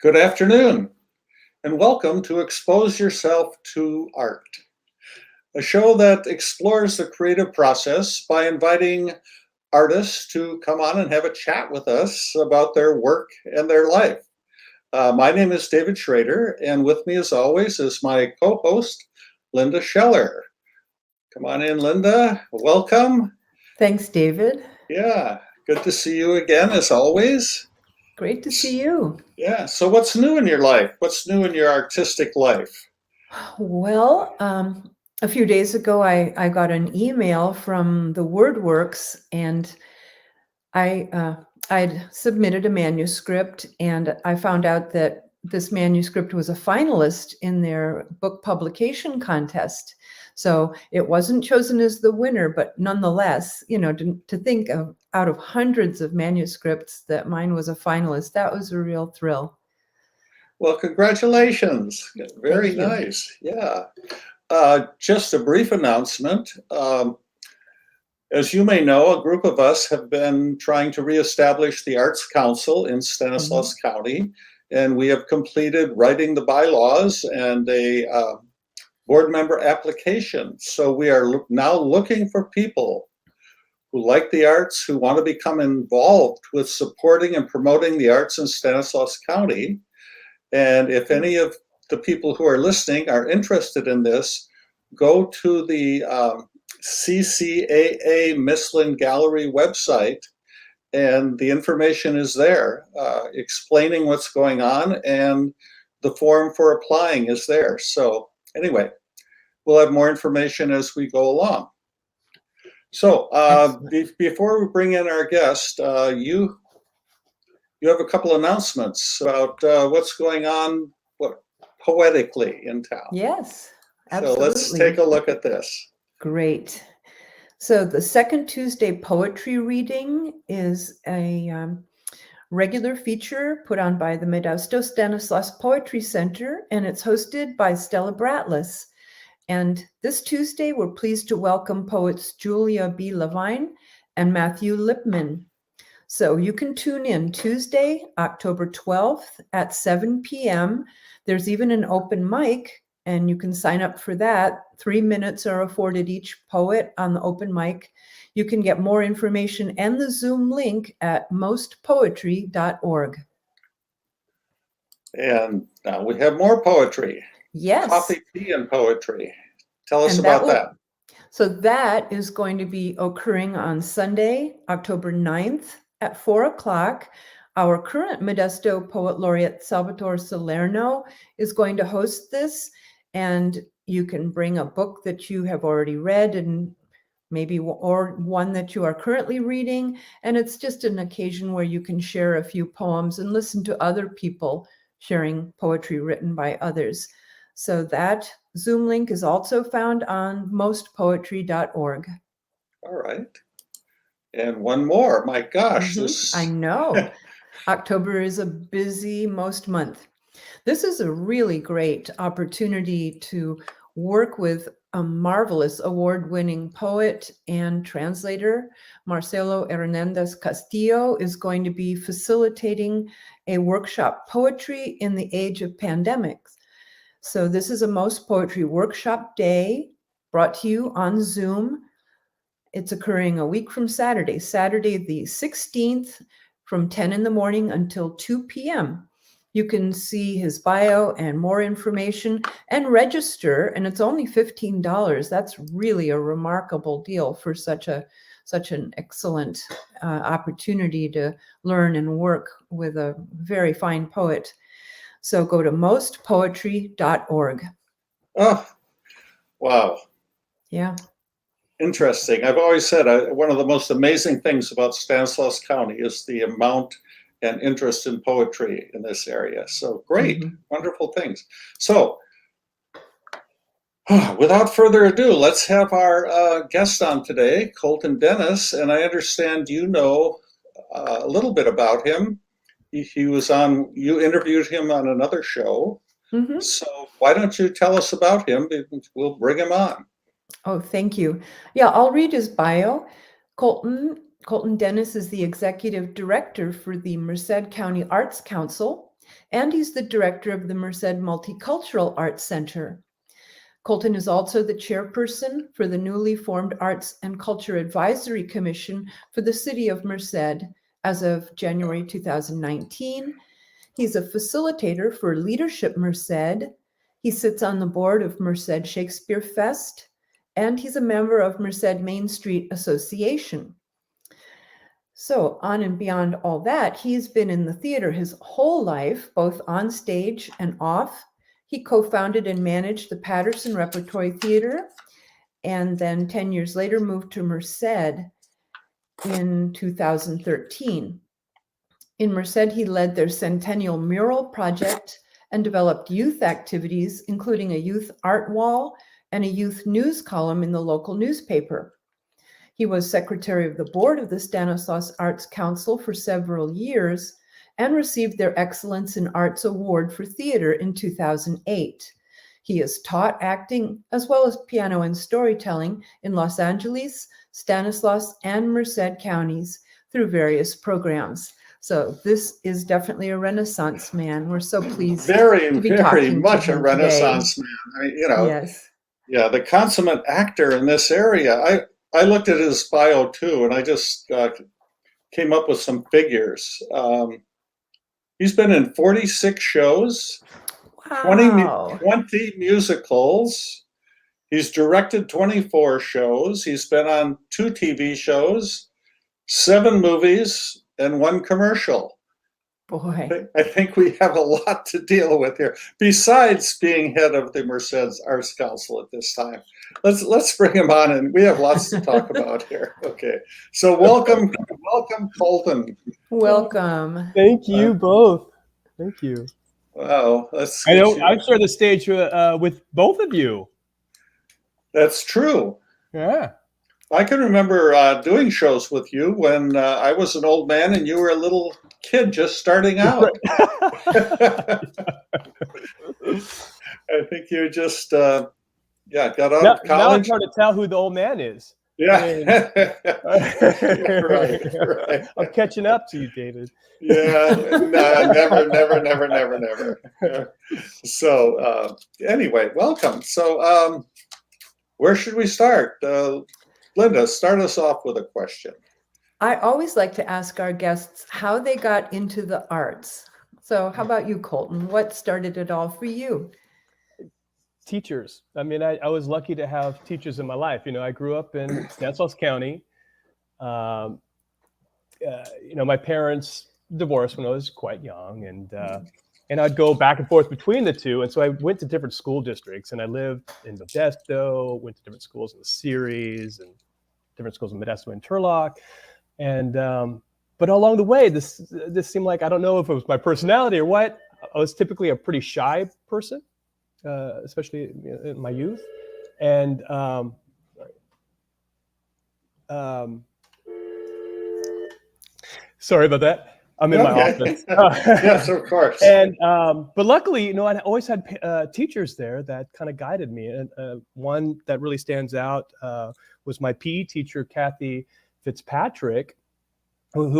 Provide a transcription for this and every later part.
Good afternoon, and welcome to Expose Yourself to Art, a show that explores the creative process by inviting artists to come on and have a chat with us about their work and their life. My name is David Schrader, and with me, as always, is my co-host, Linda Scheller. Come on in, Linda. Welcome. Thanks, David. Yeah, good to see you again, as always. Great to see you. Yeah, so what's new in your life? What's new in your artistic life? Well, a few days ago, I got an email from the WordWorks, and I'd submitted a manuscript, and I found out that this manuscript was a finalist in their book publication contest. So it wasn't chosen as the winner, but nonetheless, to think of out of hundreds of manuscripts that mine was a finalist, that was a real thrill. Well, congratulations. Very Thank you. nice. Yeah. Just a brief announcement. As you may know, a group of us have been trying to reestablish the Arts Council in Stanislaus County, and we have completed writing the bylaws and a board member application. So we are now looking for people who like the arts, who want to become involved with supporting and promoting the arts in Stanislaus County. And if any of the people who are listening are interested in this, go to the CCAA Mislin Gallery website, and the information is there explaining what's going on, and the form for applying is there. So anyway, we'll have more information as we go along. So before we bring in our guest, you have a couple announcements about what's going on poetically in town. Yes, absolutely. So let's take a look at this. Great. So the second Tuesday poetry reading is a regular feature put on by the Modesto Stanislaus Poetry Center, and it's hosted by Stella Bratlis. And this Tuesday, we're pleased to welcome poets Julia B. Levine and Matthew Lipman. So you can tune in Tuesday, October 12th at 7 p.m. There's even an open mic, and you can sign up for that. 3 minutes are afforded each poet on the open mic. You can get more information and the Zoom link at mostpoetry.org. And now we have more poetry. Yes. Coffee, tea, and poetry. Tell us about that. So that is going to be occurring on Sunday, October 9th at 4 o'clock. Our current Modesto Poet Laureate Salvatore Salerno is going to host this, and you can bring a book that you have already read and maybe or one that you are currently reading, and it's just an occasion where you can share a few poems and listen to other people sharing poetry written by others. So that Zoom link is also found on mostpoetry.org. All right. And one more. My gosh, I know. October is a busy most month. This is a really great opportunity to work with a marvelous award-winning poet and translator. Marcelo Hernandez Castillo is going to be facilitating a workshop, Poetry in the Age of Pandemics. So this is a Most Poetry Workshop Day brought to you on Zoom. It's occurring a week from Saturday the 16th, from 10 in the morning until 2 p.m. You can see his bio and more information and register, and it's only $15. That's really a remarkable deal for such an excellent opportunity to learn and work with a very fine poet. So go to mostpoetry.org. Oh, wow. Yeah. Interesting. I've always said one of the most amazing things about Stanislaus County is the amount and interest in poetry in this area. So great, wonderful things. So without further ado, let's have our guest on today, Colton Dennis. And I understand you know a little bit about him. He was on, you interviewed him on another show. So why don't you tell us about him? We'll bring him on. Oh, thank you. Yeah, I'll read his bio. Colton Dennis is the executive director for the Merced County Arts Council. and he's the director of the Merced Multicultural Art Center. Colton is also the chairperson for the newly formed Arts and Culture Advisory Commission for the City of Merced as of January 2019. He's a facilitator for Leadership Merced. He sits on the board of Merced Shakespeare Fest, and he's a member of Merced Main Street Association. So on and beyond all that, he's been in the theater his whole life, both on stage and off. He co-founded and managed the Patterson Repertory Theater, and then 10 years later moved to Merced in 2013. In Merced, he led their Centennial Mural Project and developed youth activities, including a youth art wall and a youth news column in the local newspaper. He was secretary of the board of the Stanislaus Arts Council for several years and received their Excellence in Arts Award for Theater in 2008. He has taught acting as well as piano and storytelling in Los Angeles, Stanislaus, and Merced counties through various programs. So this is definitely a Renaissance man. We're so pleased to be very talking much to a him Renaissance today. man. I mean, Yes. Yeah, the consummate actor in this area. I looked at his bio too, and I just came up with some figures. He's been in 46 shows, Wow. 20 musicals. He's directed 24 shows. He's been on 2 TV shows, 7 movies, and 1 commercial. Boy. I think we have a lot to deal with here, besides being head of the Merced Arts Council at this time. Let's bring him on, and we have lots to talk about here. Okay, so welcome, Colton. Welcome. Thank you both. Thank you. Wow, that's I know I've shared the stage with both of you. That's true. Yeah. I can remember doing shows with you when I was an old man and you were a little kid just starting out. I think you just got out of college. Now it's hard to tell who the old man is. Yeah. Right. I'm catching up to you, David. Yeah, never. So anyway, welcome. So where should we start? Linda, start us off with a question. I always like to ask our guests how they got into the arts. So how about you, Colton? What started it all for you? Teachers. I mean, I was lucky to have teachers in my life. You know, I grew up in Stanislaus County. My parents divorced when I was quite young, and I'd go back and forth between the two. And so I went to different school districts, and I lived in Modesto, went to different schools in the Ceres, and different schools in Modesto and Turlock. And but along the way, this seemed like, I don't know if it was my personality or what, I was typically a pretty shy person, especially in my youth. And sorry about that. I'm in my office. Yes, of course. And but luckily, I always had teachers there that kind of guided me. And one that really stands out was my PE teacher, Kathy Fitzpatrick, who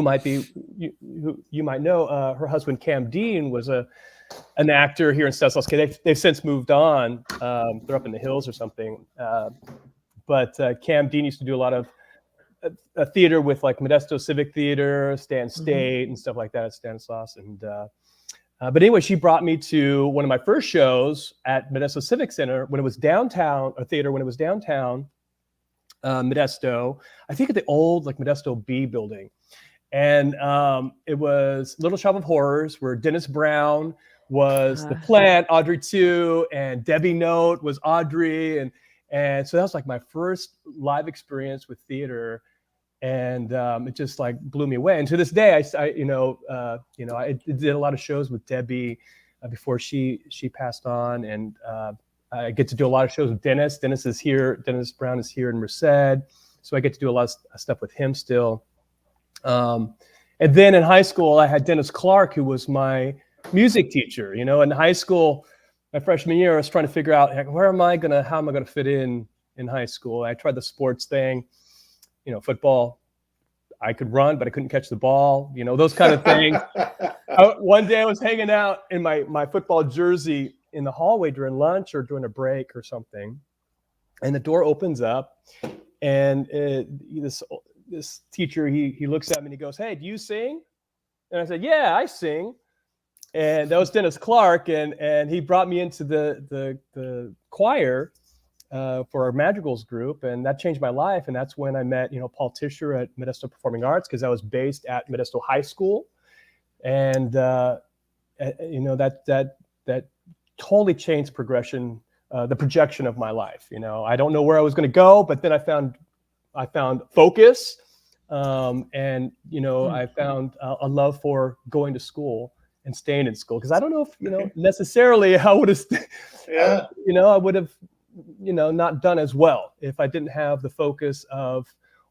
you might know. Her husband, Cam Dean, was an actor here in Stanislaus County. They've since moved on. They're up in the hills or something. But Cam Dean used to do a lot of a theater with like Modesto Civic Theater, Stan State, and stuff like that at Stanislaus. And but anyway, she brought me to one of my first shows at Modesto Civic Center when it was downtown, Modesto. I think at the old like Modesto B building, and it was Little Shop of Horrors, where Dennis Brown was the plant, Audrey 2, and Debbie Note was Audrey, and so that was like my first live experience with theater. And it just like blew me away. And to this day, I did a lot of shows with Debbie before she passed on, and I get to do a lot of shows with Dennis. Dennis Brown is here in Merced, so I get to do a lot of stuff with him still. And then in high school, I had Dennis Clark, who was my music teacher. In high school, my freshman year, I was trying to figure out how am I gonna fit in high school. I tried the sports thing. Football, I could run, but I couldn't catch the ball, those kind of things. One day I was hanging out in my football jersey in the hallway during lunch or during a break or something. And the door opens up, and this teacher, he looks at me and he goes, "Hey, do you sing?" And I said, "Yeah, I sing." And that was Dennis Clark, and he brought me into the choir for our madrigals group, and that changed my life. And that's when I met Paul Tischer at Modesto Performing Arts, because I was based at Modesto High School, and that totally changed the projection of my life. I don't know where I was going to go, but then I found focus, and I found a love for going to school and staying in school, because I don't know if necessarily I would have I would have not done as well if I didn't have the focus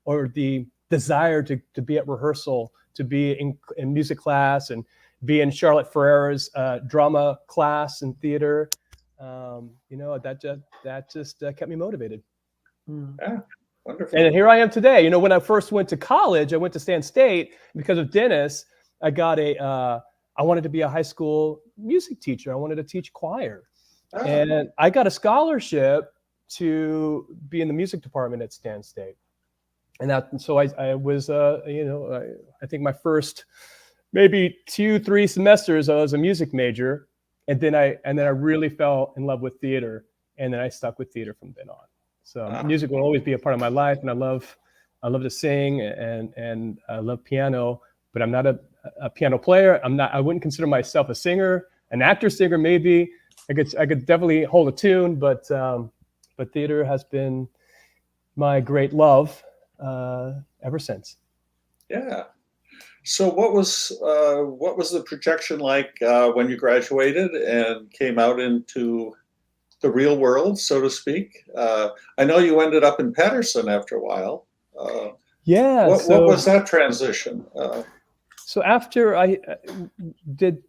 or the desire to be at rehearsal, to be in music class, and be in Charlotte Ferrera's drama class and theater. That just kept me motivated. Yeah, wonderful. And here I am today. When I first went to college, I went to Stan State because of Dennis. I wanted to be a high school music teacher. I wanted to teach choir. Oh. And I got a scholarship to be in the music department at Stan State. And so I was, I think my first maybe 2-3 semesters, I was a music major. And then I really fell in love with theater. And then I stuck with theater from then on. So music will always be a part of my life. And I love to sing, and I love piano, but I'm not a piano player. I wouldn't consider myself a singer, an actor singer, maybe. I could definitely hold a tune, but theater has been my great love ever since. Yeah. So what was the projection like when you graduated and came out into the real world, so to speak? I know you ended up in Patterson after a while. What was that transition? So after I did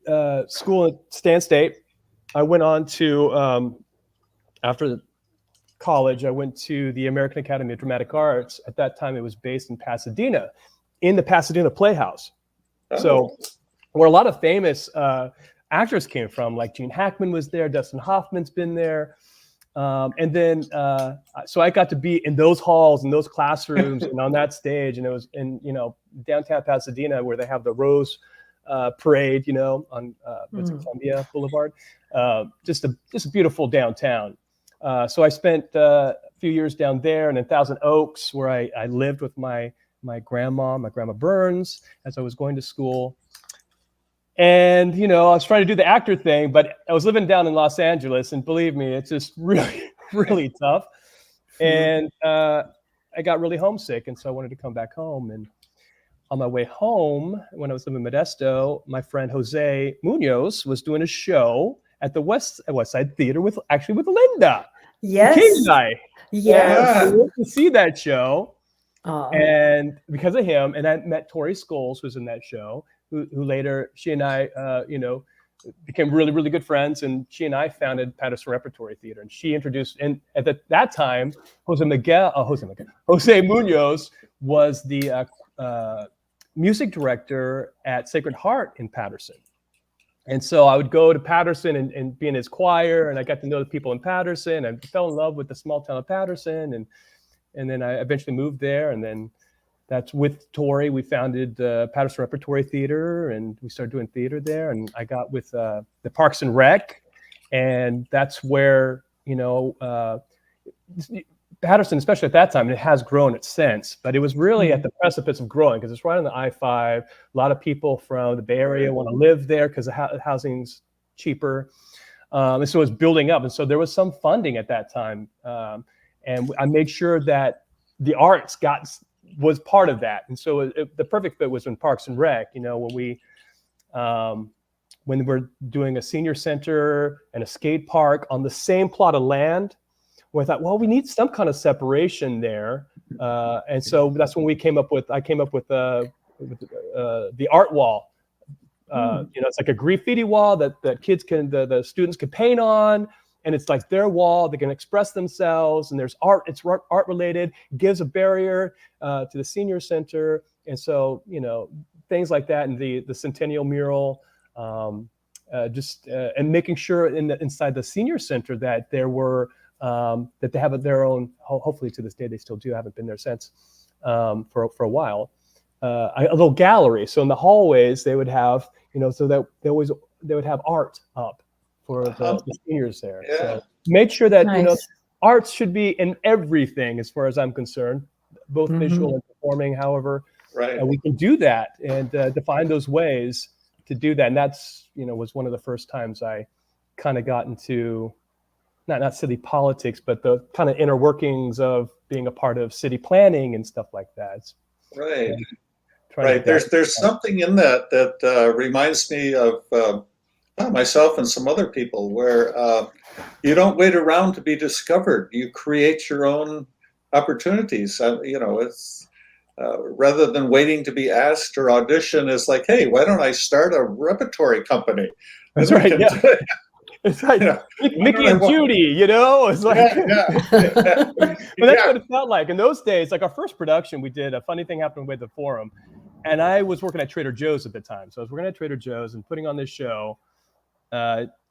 school at Stan State, I went on to, after college, I went to the American Academy of Dramatic Arts. At that time, it was based in Pasadena, in the Pasadena Playhouse. Oh. So where a lot of famous actors came from, like Gene Hackman was there, Dustin Hoffman's been there. And then, so I got to be in those halls and those classrooms and on that stage. And it was in, downtown Pasadena, where they have the Rose Parade, on Columbia Boulevard. Just a beautiful downtown. So I spent a few years down there, and in Thousand Oaks, where I lived with my grandma Burns, as I was going to school. And, I was trying to do the actor thing, but I was living down in Los Angeles, and believe me, it's just really, really tough. And I got really homesick, and so I wanted to come back home. And on my way home, when I was living in Modesto, my friend Jose Munoz was doing a show at the West Side Theater with Linda. Yes. King and I. Yes. I went to see that show. And because of him, and I met Tori Scholes, who was in that show, who later, she and I, became really, really good friends. And she and I founded Patterson Repertory Theater. And she introduced, and at that time, Jose Munoz was the music director at Sacred Heart in Patterson. And so I would go to Patterson and be in his choir, and I got to know the people in Patterson, and fell in love with the small town of Patterson. And then I eventually moved there, and then that's with Tori. We founded Patterson Repertory Theater, and we started doing theater there. And I got with the Parks and Rec, and that's where, Patterson, especially at that time, it has grown its since, but it was really at the precipice of growing, because it's right on the I-5. A lot of people from the Bay Area want to live there because the housing's cheaper. And so it's building up. And so there was some funding at that time. And I made sure that the arts was part of that. And so the perfect fit was in Parks and Rec, when we're doing a senior center and a skate park on the same plot of land, where I thought, well, we need some kind of separation there. And so that's when I came up with the art wall. It's like a graffiti wall that the students can paint on. and it's like their wall. They can express themselves, and there's art. It's art related. It gives a barrier to the senior center, and so things like that, and the centennial mural, and making sure inside the senior center that there were that they have their own. Hopefully, to this day, they still do. I haven't been there since for a while. A little gallery. So in the hallways, they would have so that they would have art up for the seniors there. Yeah. So make sure that Nice. arts should be in everything, as far as I'm concerned, both visual and performing. However, Right. we can do that and define those ways to do that. And that's was one of the first times I kind of got into not city politics, but the kind of inner workings of being a part of city planning and stuff like that. It's, Right. trying to Right. get There's something in that reminds me of myself and some other people, where you don't wait around to be discovered. You create your own opportunities. It's rather than waiting to be asked or audition. It's like, hey, why don't I start a repertory company? That's And we right. can Yeah. do it. It's like Mickey I and want- Judy, It's like, Yeah. but that's what it felt like in those days. Like our first production, we did a funny thing happened with the Forum, and I was working at Trader Joe's at the time. So I was working at Trader Joe's and putting on this show,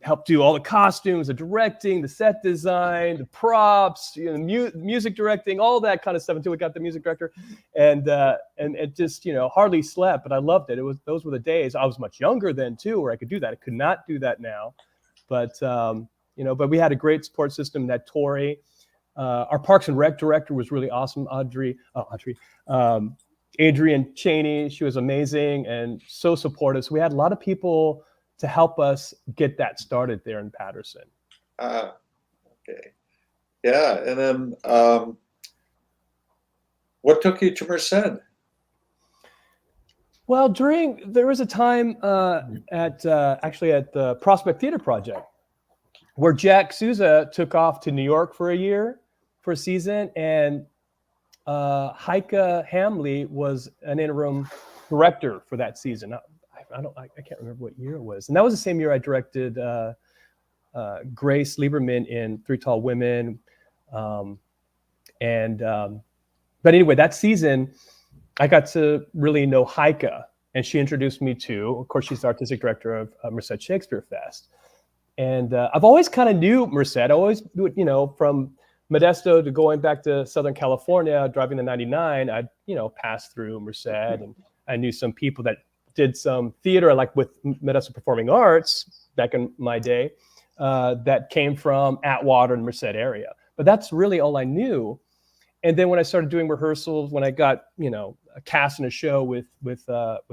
helped do all the costumes, the directing, the set design, the props, music directing, all that kind of stuff until we got the music director, and it just hardly slept, but I loved it. Those were the days. I was much younger then too, where I could do that. I could not do that now. But but we had a great support system. That Tori, our Parks and Rec director was really awesome. Adrian Cheney, she was amazing and so supportive. So we had a lot of people to help us get that started there in Patterson. Okay. Yeah, and then what took you to Merced? Well, there was a time at the Prospect Theater Project where Jack Souza took off to New York for a season, and Heike Hamley was an interim director for that season. I can't remember what year it was, and that was the same year I directed Grace Lieberman in Three Tall Women, but anyway, that season I got to really know Heike, and she introduced me to, of course, she's the artistic director of Merced Shakespeare Fest. And I've always kind of knew Merced. I always, from Modesto to going back to Southern California, driving the 99, I'd, pass through Merced, and I knew some people that did some theater, like with Modesto Performing Arts back in my day, that came from Atwater and Merced area. But that's really all I knew. And then when I started doing rehearsals, when I got, a cast in a show with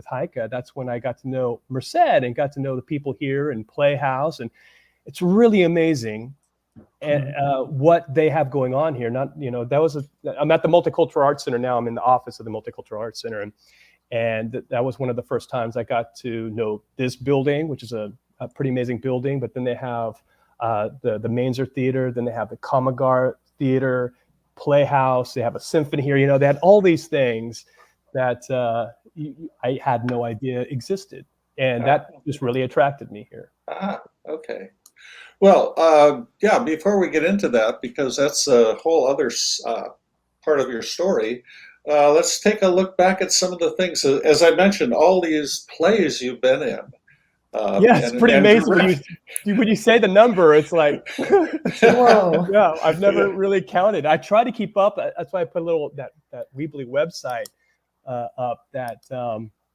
Heike, that's when I got to know Merced and got to know the people here in Playhouse. And it's really amazing and what they have going on here. I'm at the Multicultural Arts Center now. I'm in the office of the Multicultural Arts Center. And that was one of the first times I got to know this building, which is a pretty amazing building. But then they have the Mainzer Theater, then they have the Kamagar Theater, Playhouse, they have a symphony here. They had all these things that I had no idea existed, and that just really attracted me here. Okay. Well, before we get into that, because that's a whole other part of your story, let's take a look back at some of the things. As I mentioned, all these plays you've been in. It's pretty amazing when you say the number. It's like, Whoa. yeah, I've never really counted. I try to keep up. That's why I put a little that Weebly website up, that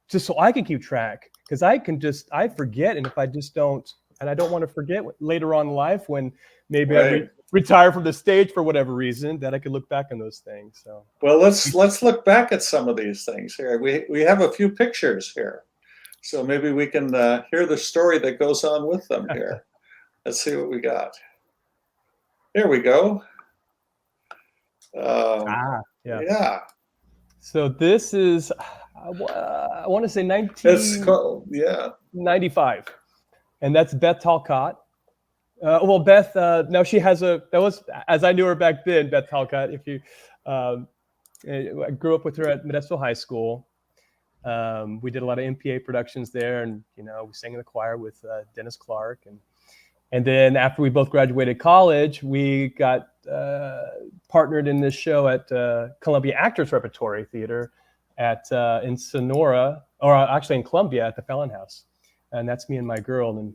just so I can keep track, because I forget, and if I just don't, and I don't want to forget later on in life when maybe I retire from the stage for whatever reason, that I could look back on those things. So well, let's look back at some of these things here. We have a few pictures here. So maybe we can hear the story that goes on with them here. Let's see what we got. Here we go. Yeah. So this is, I want to say It's called, 1995. And that's Beth Talcott. Beth, now she has that was, as I knew her back then, Beth Talcott. I grew up with her at Modesto High School. We did a lot of MPA productions there, and we sang in the choir with Dennis Clark, And then after we both graduated college, we got partnered in this show at Columbia Actors Repertory Theater in Sonora, or actually in Columbia at the Fallon House. And that's me and my girl.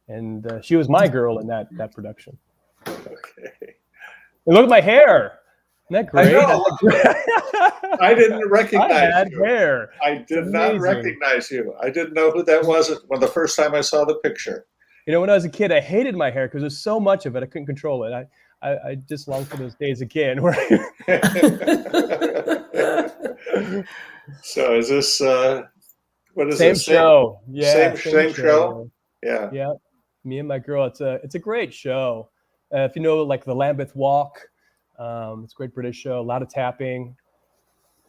And she was my girl in that production. Okay. And look at my hair. Isn't that great? I didn't recognize I had you. hair. I did not recognize you. I didn't know who that was when the first time I saw the picture. You know, when I was a kid, I hated my hair because there's so much of it. I couldn't control it. I just long for those days again. So is this what is same it? show? Yeah, same show. Yeah. Yeah. Me and my girl. It's a great show. If you know, like the Lambeth Walk, it's a great British show. A lot of tapping,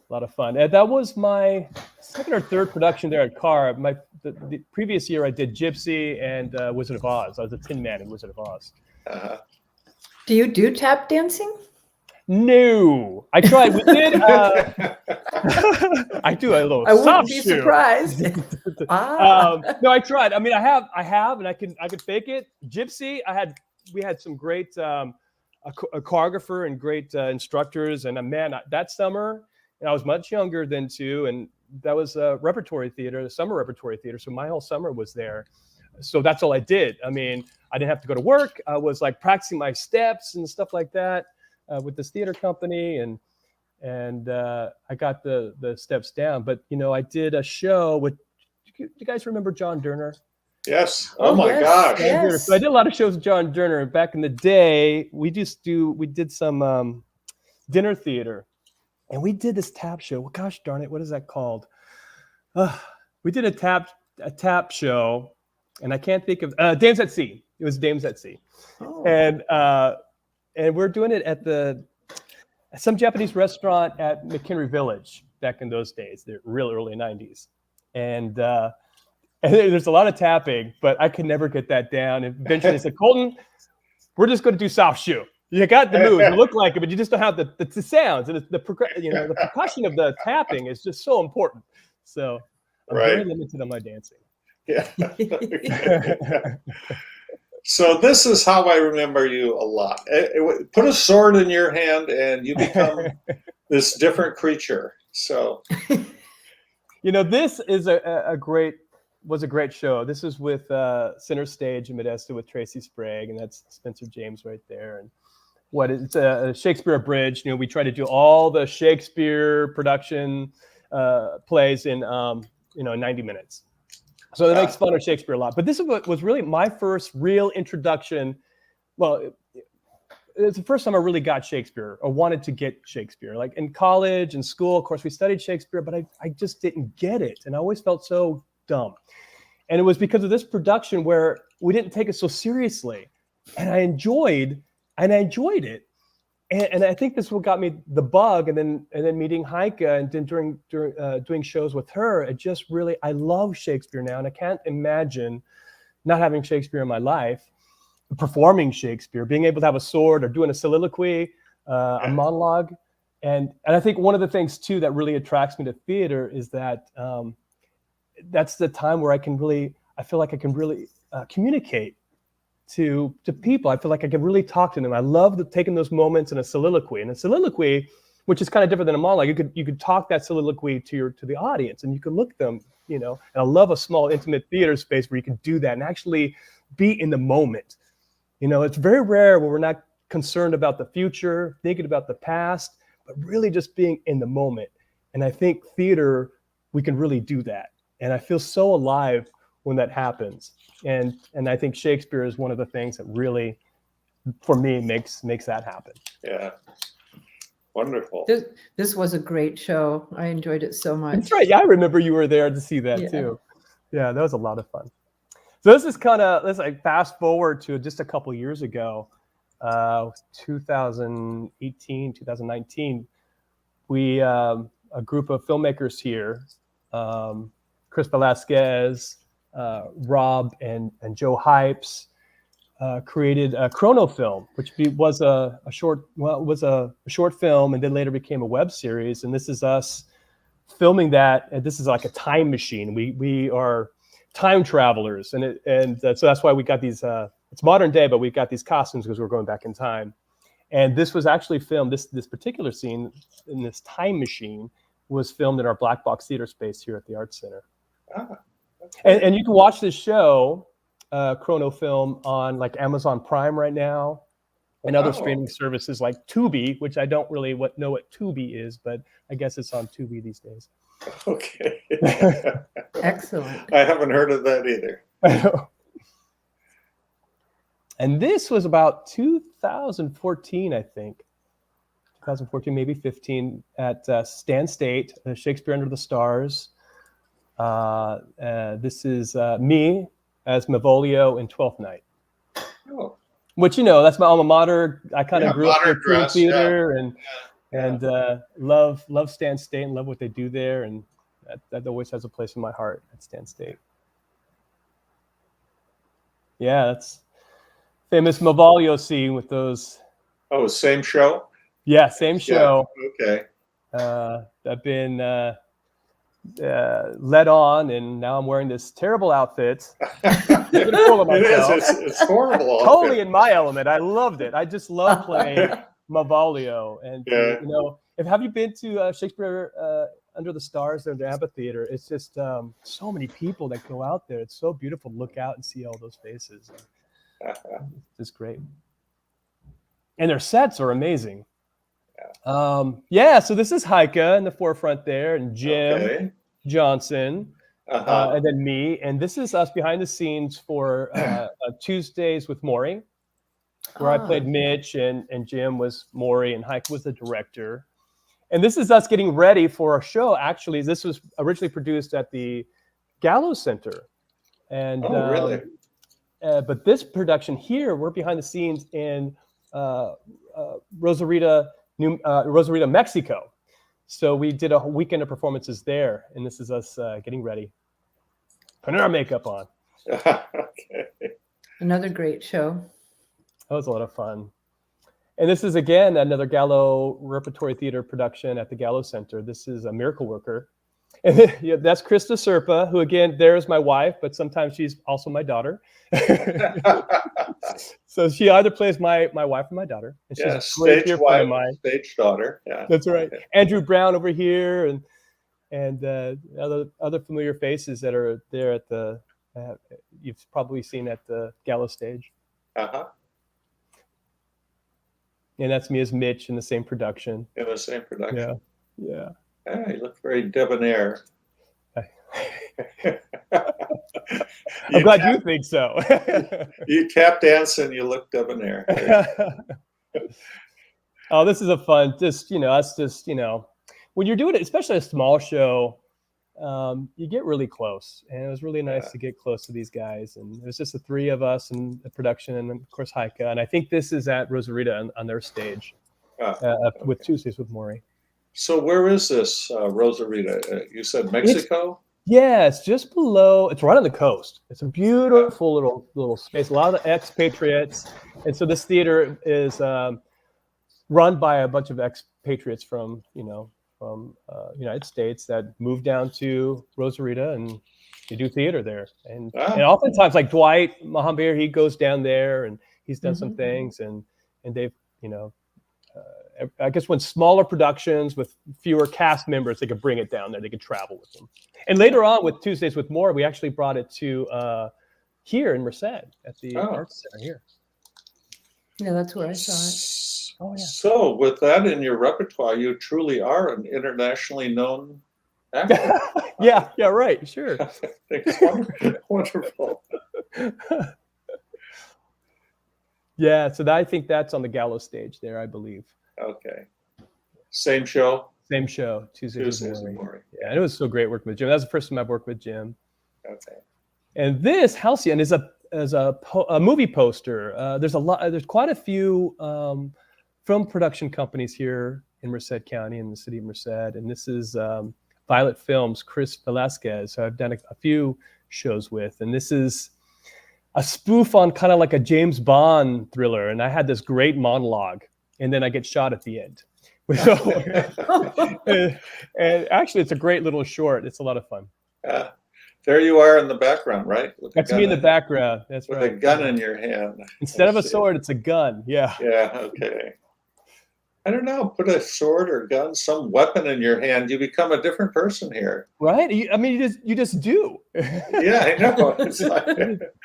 a lot of fun. And that was my second or third production there at Carr. The previous year I did Gypsy and Wizard of Oz. I was a Tin Man in Wizard of Oz. Uh-huh. Do you do tap dancing? No, I tried. We did. I do a little. I wouldn't soft be shoe. surprised. No, I tried. I mean, I have, and I can fake it. Gypsy, we had some great a choreographer and great instructors, and man, that summer, and I was much younger then too, and that was a repertory theater, the summer repertory theater. So my whole summer was there. So that's all I did. I mean, I didn't have to go to work. I was like practicing my steps and stuff like that with this theater company, and I got the steps down. But you know, I did a show with. Do you guys remember John Durner? Yes. Oh my gosh. Yes. So I did a lot of shows with John Durner back in the day. We did some dinner theater, and we did this tap show. Well, gosh darn it, what is that called? We did a tap show, and I can't think of Dames at Sea. It was Dames at Sea, and we're doing it at some Japanese restaurant at McHenry Village back in those days, the real early 90s, and there's a lot of tapping, but I could never get that down. And eventually I said, Colton, we're just going to do soft shoe. You got the moves, you look like it, but you just don't have the sounds, and the percussion of the tapping is just so important. So I'm very limited on my dancing. Yeah. So this is how I remember you a lot. Put a sword in your hand and you become this different creature. So, you know, this is was a great show. This is with Center Stage in Modesto with Tracy Sprague, and that's Spencer James right there. And it's a Shakespeare Abridged. You know, we try to do all the Shakespeare production plays in 90 minutes. So that makes fun of Shakespeare a lot. But this was really my first real introduction. Well, it's the first time I really got Shakespeare or wanted to get Shakespeare. Like in college and school, of course, we studied Shakespeare, but I just didn't get it. And I always felt so dumb. And it was because of this production where we didn't take it so seriously. And I enjoyed it. And I think this is what got me the bug. And then meeting Heike and then during doing shows with her, it just really, I love Shakespeare now. And I can't imagine not having Shakespeare in my life, performing Shakespeare, being able to have a sword or doing a soliloquy, a monologue. And I think one of the things too that really attracts me to theater is that that's the time where I feel like I can really communicate to people. I feel like I can really talk to them. I love taking those moments in a soliloquy. And a soliloquy, which is kind of different than a monologue, you could talk that soliloquy to the audience, and you can look at them, you know. And I love a small, intimate theater space where you can do that and actually be in the moment. You know, it's very rare where we're not concerned about the future, thinking about the past, but really just being in the moment. And I think theater, we can really do that. And I feel so alive when that happens. And I think Shakespeare is one of the things that really, for me, makes that happen. Yeah. Wonderful. This was a great show. I enjoyed it so much. That's right. Yeah, I remember you were there to see that too. Yeah, that was a lot of fun. So let's like fast forward to just a couple years ago, 2018, 2019. We, a group of filmmakers here, Chris Velasquez, Rob and Joe Hypes, created a Chrono Film, which was a short film, and then later became a web series. And this is us filming that. And this is like a time machine. We are time travelers, and so that's why we got these it's modern day, but we've got these costumes because we're going back in time. And this was actually filmed, this particular scene in this time machine was filmed in our black box theater space here at the Art Center. And you can watch this show, Chrono Film, on like Amazon Prime right now, and other streaming services like Tubi, which I don't really know what Tubi is, but I guess it's on Tubi these days. Okay. Excellent. I haven't heard of that either. And this was about 2014, I think. 2014, maybe 15, at Stan State, Shakespeare Under the Stars. This is me as Malvolio in Twelfth Night. Oh. Which, that's my alma mater. I kind of grew up in theater and love Stan State and love what they do there. And that always has a place in my heart at Stan State. Yeah, that's famous Malvolio scene with those. Oh, same show? Yeah, same show. Yeah. Okay. I've been led on, and now I'm wearing this terrible outfit. It's horrible. Totally in my element. I loved it. I just love playing Malvolio. And have you been to Shakespeare Under the Stars there in the amphitheater? It's just so many people that go out there. It's so beautiful to look out and see all those faces. It's just great. And their sets are amazing. So this is Heike in the forefront there, and Jim Johnson, and then me. And this is us behind the scenes for Tuesdays with Maury, where I played Mitch, and Jim was Maury, and Heike was the director. And this is us getting ready for our show. Actually, this was originally produced at the Gallo Center. And, really? But this production here, we're behind the scenes in Rosarita, Mexico. So we did a weekend of performances there, and this is us getting ready, putting our makeup on. Okay. Another great show. That was a lot of fun. And this is, again, another Gallo Repertory Theater production at the Gallo Center. This is a Miracle Worker. And that's Krista Serpa, who, again, there's my wife, but sometimes she's also my daughter. So she either plays my wife or my daughter. And she's a great dear friend of mine. Stage daughter. Yeah, that's right. Okay. Andrew Brown over here, and other familiar faces that are there at the you've probably seen at the Gallo stage. And that's me as Mitch in the same production. In the same production. Yeah. Yeah, you look very debonair. I'm glad you think so. You tap dance and you look debonair. Oh, this is a fun, us just, when you're doing it, especially a small show, you get really close. And it was really nice to get close to these guys. And it was just the three of us in the production, and of course, Heike. And I think this is at Rosarita on their stage with Tuesdays with Maury. So where is this Rosarita? You said Mexico? Yeah, it's just below. It's right on the coast. It's a beautiful little space. A lot of expatriates, and so this theater is run by a bunch of expatriates from United States that moved down to Rosarita, and they do theater there. And oftentimes, like Dwight Mahambeer, he goes down there and he's done some things, and they've I guess when smaller productions with fewer cast members, they could bring it down there. They could travel with them. And later on with Tuesdays with More, we actually brought it to here in Merced at the Art Center here. Yeah, that's where I saw it. Oh, yeah. So with that in your repertoire, you truly are an internationally known actor. yeah, right, sure. It's wonderful. Yeah, so I think that's on the Gallo stage there, I believe. Okay. Same show? Same show, Tuesdays with Maury. Maury. Yeah, and it was so great working with Jim. That's the first time I've worked with Jim. Okay. And this Halcyon is a movie poster. There's quite a few film production companies here in Merced County, in the city of Merced. And this is Violet Films, Chris Velasquez, who I've done a few shows with. And this is a spoof on kind of like a James Bond thriller. And I had this great monologue, and then I get shot at the end. So, and actually, it's a great little short. It's a lot of fun. There you are in the background, right? With a That's gun me in the background. That's with right. a gun in your hand. Instead of I a see. sword, it's a gun. Yeah. Yeah, okay. I don't know, put a sword or gun, some weapon in your hand, you become a different person here. Right. I mean, you just do. Yeah, I know. It's like,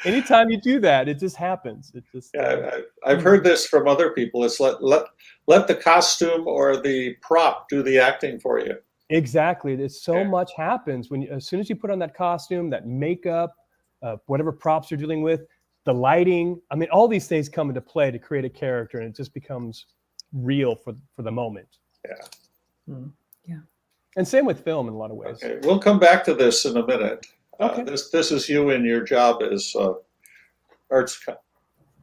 Anytime you do that, it just happens. It just. yeah, I've heard this from other people. It's let the costume or the prop do the acting for you. Exactly. There's so Yeah. much happens when as soon as you put on that costume, that makeup, whatever props you're dealing with, the lighting. I mean, all these things come into play to create a character, and it just becomes real for the moment. Yeah. Yeah. And same with film in a lot of ways. Okay, we'll come back to this in a minute. Okay. This is you in your job as Arts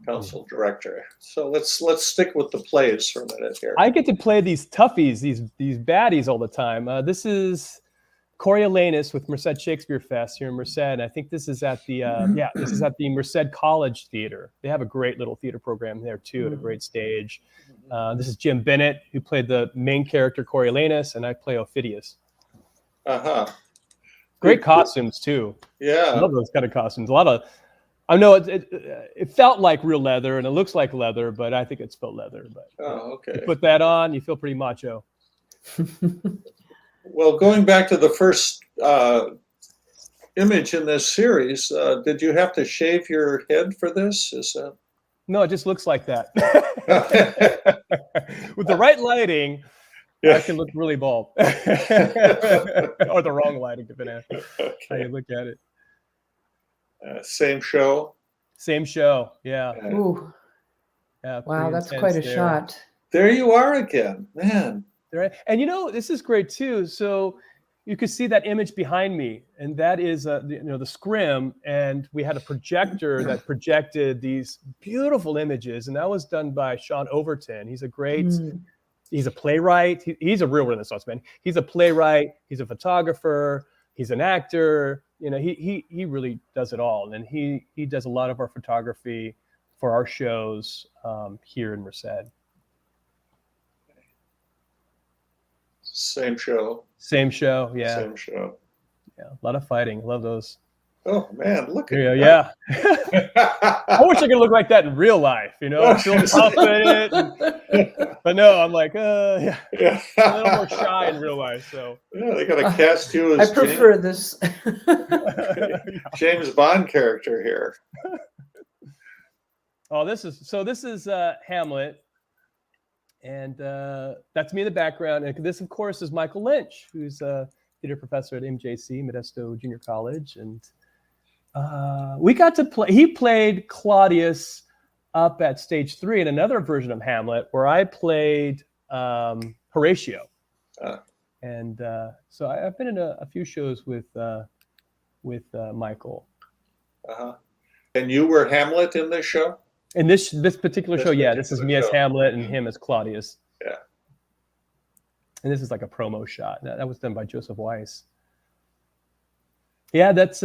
Council Director. So let's stick with the plays for a minute here. I get to play these toughies, these baddies all the time. This is Coriolanus with Merced Shakespeare Fest here in Merced. And I think this is at the this is at the Merced College Theater. They have a great little theater program there too, at a great stage. This is Jim Bennett, who played the main character Coriolanus, and I play Ophidius. Uh-huh. Great costumes too. I Yeah. love those kind of costumes. A lot of, I know it felt like real leather and it looks like leather, but I think it's faux leather. But Oh, okay. you put that on, you feel pretty macho. Well, going back to the first image in this series, did you have to shave your head for this? Is that... No, it just looks like that. With the right lighting, Yeah. I can look really bald. Or the wrong lighting, depending on how you Okay. look at it. Same show. Same show, yeah. Ooh, Yeah, wow, pretty that's intense quite a there. shot. There you are again, man. Right. And this is great too. So you can see that image behind me, and that is the scrim. And we had a projector that projected these beautiful images, and that was done by Sean Overton. He's a great, he's a playwright. He's a real Renaissance man. He's a playwright. He's a photographer. He's an actor. He really does it all, and he does a lot of our photography for our shows here in Merced. Same show. Same show, yeah. Same show. Yeah, a lot of fighting. Love those. Oh man, look at Yeah. that. I wish I could look like that in real life, I feel confident. But no, I'm like, yeah, Yeah. a little more shy in real life. So Yeah, they gotta cast you I as prefer this. James Bond character here. oh, this is Hamlet. And that's me in the background. And this, of course, is Michael Lynch, who's a theater professor at MJC, Modesto Junior College. And we got to play, he played Claudius up at stage 3 in another version of Hamlet, where I played Horatio. And so I've been in a few shows with Michael. Uh-huh. And you were Hamlet in this show? In this particular show, yeah, this is me as show. Hamlet and him as Claudius. Yeah. And this is like a promo shot. That was done by Joseph Weiss. Yeah, this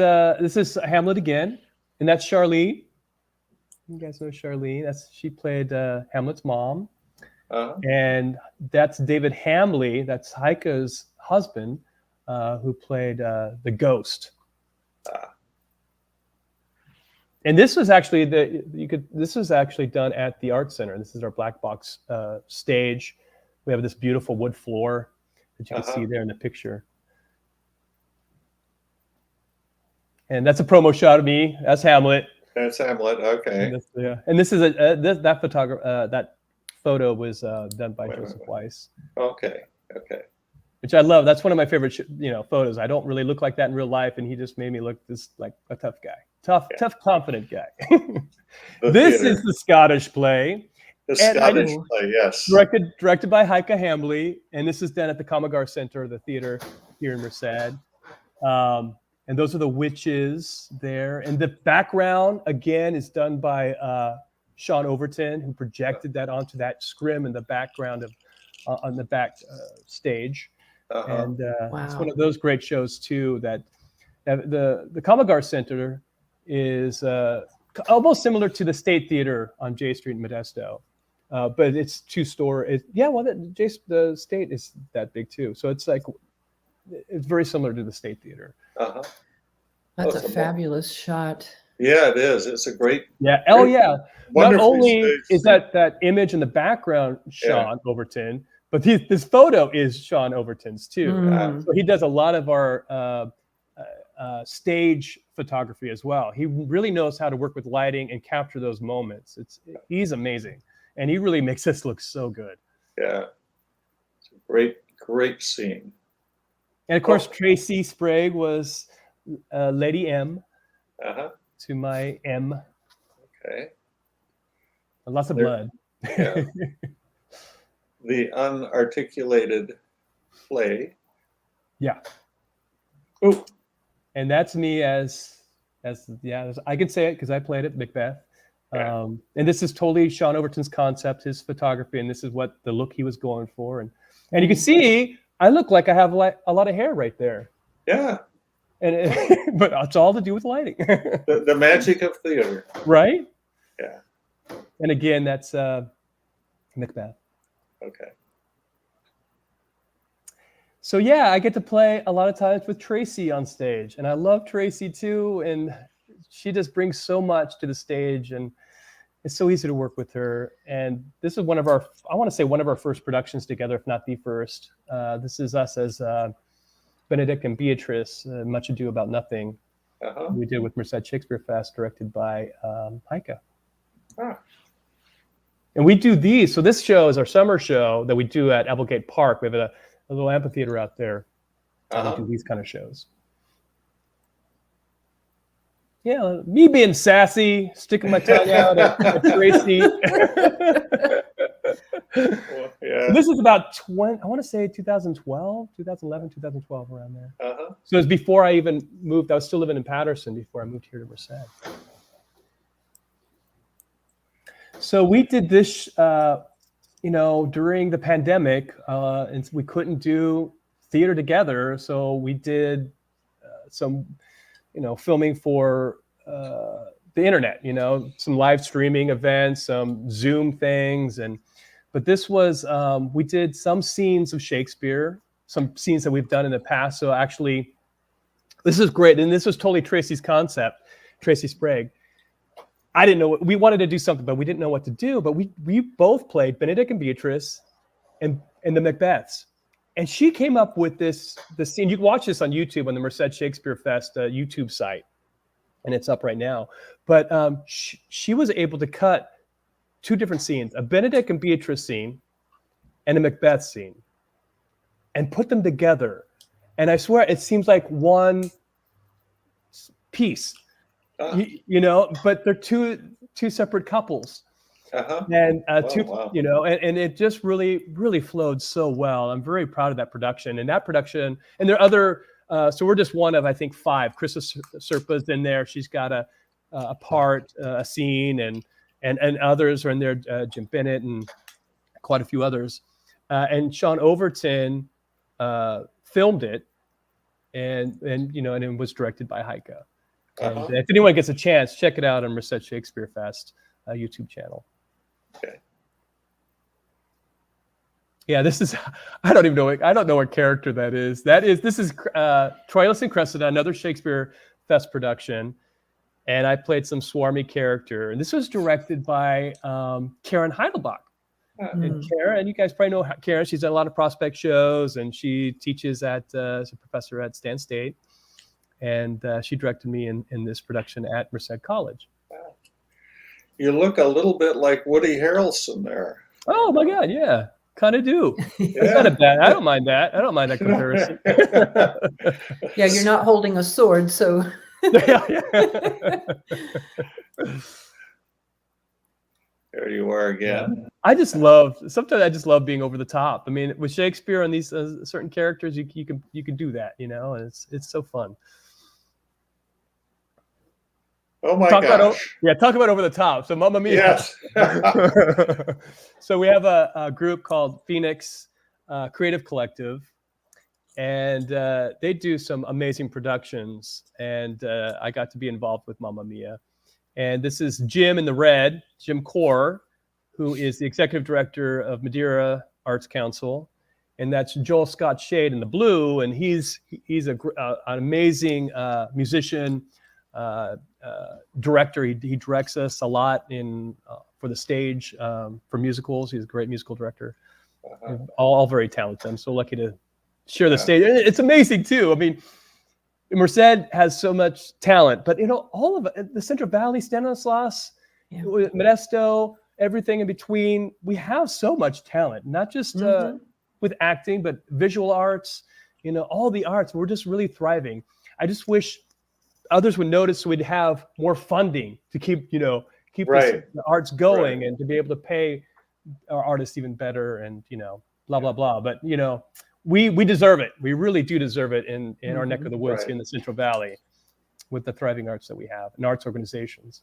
is Hamlet again, and that's Charlene. You guys know Charlene. She played Hamlet's mom. Uh-huh. And that's David Hamley. That's Heike's husband, who played the ghost. And this was actually this was actually done at the Art Center. This is our black box stage. We have this beautiful wood floor that you can see there in the picture. And that's a promo shot of me. That's Hamlet. That's Hamlet. Okay. And this is that photo was done by Joseph Weiss. Okay. Which I love. That's one of my favorite photos. I don't really look like that in real life, and he just made me look like a tough guy. Tough, confident guy. This is the Scottish play. The Scottish play, yes. Directed by Heike Hamley, and this is done at the Commagare Center, the theater here in Merced. And those are the witches there. And the background, again, is done by Sean Overton, who projected that onto that scrim in the background on the back stage. And it's one of those great shows, too, that the Commagare Center is almost similar to the State Theater on J Street in Modesto, but it's two-story. The State is that big too, so it's very similar to the State Theater. That's That's a fabulous shot. Yeah, it is. It's a great. Yeah. Oh, yeah. Not Wonderfully only staged is scene. that image in the background Sean Overton, but this photo is Sean Overton's too. Mm. So he does a lot of our stage photography as well. He really knows how to work with lighting and capture those moments. He's amazing, and he really makes this look so good. Yeah, it's a great scene. And of course, Tracy Sprague was Lady M to my M. Okay. Lots of blood. Yeah. The unarticulated play. Yeah. Oh. And that's me as I can say it because I played it, Macbeth. Yeah. And this is totally Sean Overton's concept, his photography, and this is what the look he was going for. And you can see I look like I have a lot of hair right there. Yeah. And but it's all to do with lighting. The magic of theater. Right? Yeah. And again, that's Macbeth. Okay. So yeah, I get to play a lot of times with Tracy on stage, and I love Tracy too. And she just brings so much to the stage, and it's so easy to work with her. And this is one of our first productions together, if not the first. This is us as Benedict and Beatrice, Much Ado About Nothing. We did with Merced Shakespeare Fest, directed by Heike. And we do these. So this show is our summer show that we do at Applegate Park. We have a little amphitheater out there. We do these kind of shows. Yeah, me being sassy, sticking my tongue out at Tracy. Well, yeah. This is about 2012, 2011, 2012, around there. So it was before I even moved. I was still living in Patterson before I moved here to Merced. So we did this, during the pandemic, and we couldn't do theater together. So we did some, filming for the internet, some live streaming events, some Zoom things. But this was, we did some scenes of Shakespeare, some scenes that we've done in the past. So actually, this is great. And this was totally Tracy's concept, Tracy Sprague. I didn't know we wanted to do something, but we didn't know what to do. But we both played Benedict and Beatrice and the Macbeths. And she came up with this scene. You can watch this on YouTube on the Merced Shakespeare Fest YouTube site. And it's up right now. But she was able to cut two different scenes, a Benedict and Beatrice scene and a Macbeth scene, and put them together. And I swear it seems like one piece. But they're two separate couples, and and it just really flowed so well. I'm very proud of that production, and there are other. So we're just one of, I think, 5. Krista Serpa's in there; she's got a part, a scene, and others are in there. Jim Bennett and quite a few others, and Sean Overton filmed it, and it was directed by Heike. And if anyone gets a chance, check it out on Merced Shakespeare Fest YouTube channel. Okay. Yeah, this is, I don't know what character that is. This is Troilus and Cressida, another Shakespeare Fest production. And I played some swarmy character. And this was directed by Karen Heidelbach. And Karen, you guys probably know Karen. She's done a lot of prospect shows, and she teaches as a professor at Stan State. And she directed me in this production at Merced College. You look a little bit like Woody Harrelson there. Oh my God, yeah, kind of do. That's not a bad. I don't mind that. I don't mind that comparison. Yeah, you're not holding a sword, so. There you are again. Sometimes I just love being over the top. I mean, with Shakespeare and these certain characters, you can do that, and it's so fun. Oh my gosh. Talk about over the top. So Mamma Mia. Yes. So we have a group called Phoenix Creative Collective, and they do some amazing productions. And I got to be involved with Mamma Mia. And this is Jim in the red, Jim Core, who is the executive director of Madeira Arts Council. and that's Joel Scott Shade in the blue, and he's an amazing musician, director. He directs us a lot for the stage, for musicals. He's a great musical director. All very talented. I'm so lucky to share the stage. It's amazing too. I mean, Merced has so much talent, but all of it, the Central Valley, Stanislaus, Modesto, everything in between, we have so much talent, not just with acting, but visual arts, all the arts. We're just really thriving. I just wish others would notice so we'd have more funding to keep the arts going and to be able to pay our artists even better and, blah, blah, blah. But, we deserve it. We really do deserve it in our neck of the woods in the Central Valley with the thriving arts that we have and arts organizations.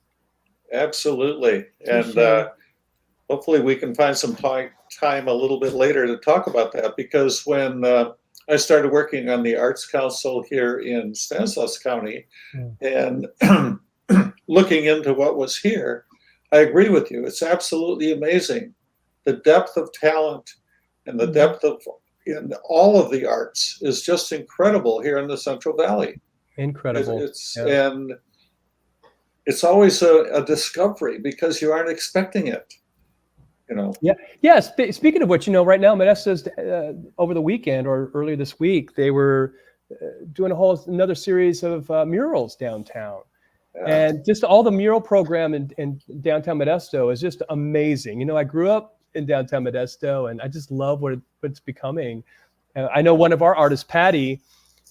Absolutely. And hopefully we can find some time a little bit later to talk about that, because when I started working on the Arts Council here in Stanislaus County and looking into what was here, I agree with you. It's absolutely amazing. The depth of talent and the depth of in all of the arts is just incredible here in the Central Valley. Incredible. And it's always a discovery because you aren't expecting it. Yeah. Speaking of which, right now, Modesto's over the weekend or earlier this week, they were doing another series of murals downtown. And just all the mural program in downtown Modesto is just amazing. I grew up in downtown Modesto, and I just love what it's becoming. I know one of our artists, Patty,